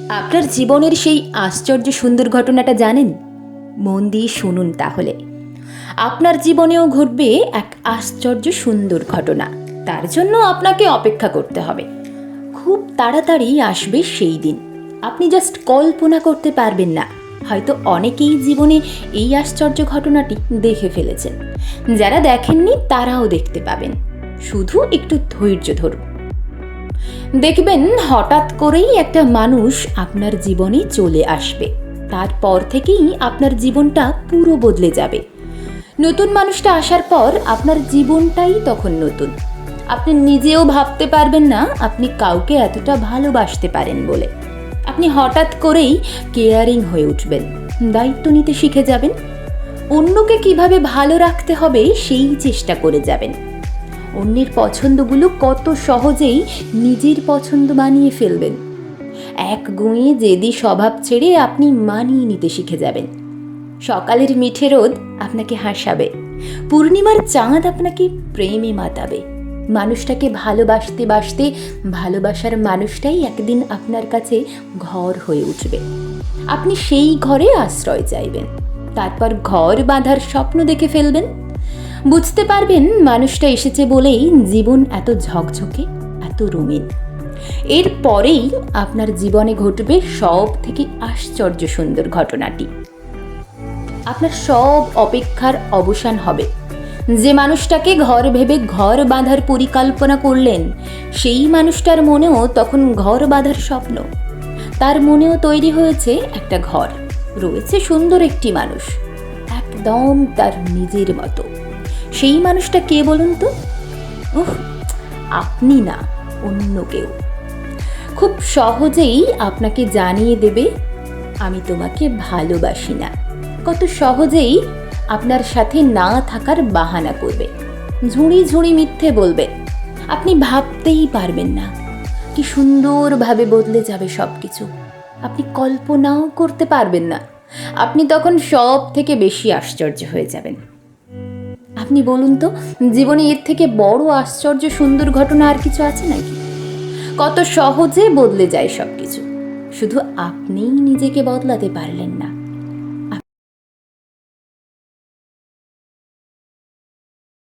আপনার জীবনের সেই আশ্চর্য সুন্দর ঘটনাটা জানেন? মন দিয়ে শুনুন তাহলে। আপনার জীবনেও ঘটবে এক আশ্চর্য সুন্দর ঘটনা। তার জন্য আপনাকে অপেক্ষা করতে হবে। খুব তাড়াতাড়ি আসবে সেই দিন। আপনি জাস্ট কল্পনা করতে পারবেন না। হয়তো অনেকেই জীবনে এই আশ্চর্য ঘটনাটি দেখে ফেলেছেন। যারা দেখেননি তারাও দেখতে পাবেন। শুধু একটু ধৈর্য ধরুন। দেখবেন হঠাৎ করেই একটা মানুষ আপনার জীবনে চলে আসবে। তারপর থেকেই আপনার জীবনটা পুরো বদলে যাবে। নতুন মানুষটা আসার পর আপনার জীবনটাই তখন নতুন। আপনি নিজেও ভাবতে পারবেন না আপনি কাউকে এতটা ভালোবাসতে পারেন বলে। আপনি হঠাৎ করেই কেয়ারিং হয়ে উঠবেন, দায়িত্ব নিতে শিখে যাবেন, অন্যকে কিভাবে ভালো রাখতে হবে সেই চেষ্টা করে যাবেন। অন্যের পছন্দগুলো কত সহজেই নিজের পছন্দ বানিয়ে ফেলবেন। এক গুঁয়ে জেদি স্বভাব ছেড়ে আপনি মানিয়ে নিতে শিখে যাবেন। সকালের মিঠে রোদ আপনাকে হাসাবে, পূর্ণিমার চাঁদ আপনাকে প্রেমে মাতাবে। মানুষটাকে ভালোবাসতে বাসতে ভালোবাসার মানুষটাই একদিন আপনার কাছে ঘর হয়ে উঠবে। আপনি সেই ঘরে আশ্রয় চাইবেন। তারপর ঘর বাঁধার স্বপ্ন দেখে ফেলবেন। বুঝতে পারবেন মানুষটা এসেছে বলেই জীবন এত ঝকঝকে, এত রঙিন। এরপরেই আপনার জীবনে ঘটবে সব থেকে আশ্চর্য সুন্দর ঘটনাটি। আপনার সব অপেক্ষার অবসান হবে। যে মানুষটাকে ঘর ভেবে ঘর বাঁধার পরিকল্পনা করলেন, সেই মানুষটার মনেও তখন ঘর বাঁধার স্বপ্ন। তার মনেও তৈরি হয়েছে একটা ঘর। রয়েছে সুন্দর একটি মানুষ, একদম তার নিজের মতো। সেই মানুষটা কে বলুন তো? আপনি না, অন্য কেউ। খুব সহজেই আপনাকে জানিয়ে দেবে, আমি তোমাকে ভালোবাসি না। কত সহজেই আপনার সাথে না থাকার বাহানা করবে, ঝুড়ি ঝুড়ি মিথ্যে বলবে। আপনি ভাবতেই পারবেন না কি সুন্দরভাবে বদলে যাবে সব কিছু। আপনি কল্পনাও করতে পারবেন না। আপনি তখন সব থেকে বেশি আশ্চর্য হয়ে যাবেন। আপনি বলুন তো, জীবনে এর থেকে বড় আশ্চর্য সুন্দর ঘটনা আর কিছু আছে নাকি? কত সহজে বদলে যায় সব কিছু। শুধু আপনিই নিজেকে বদলাতে পারলেন না।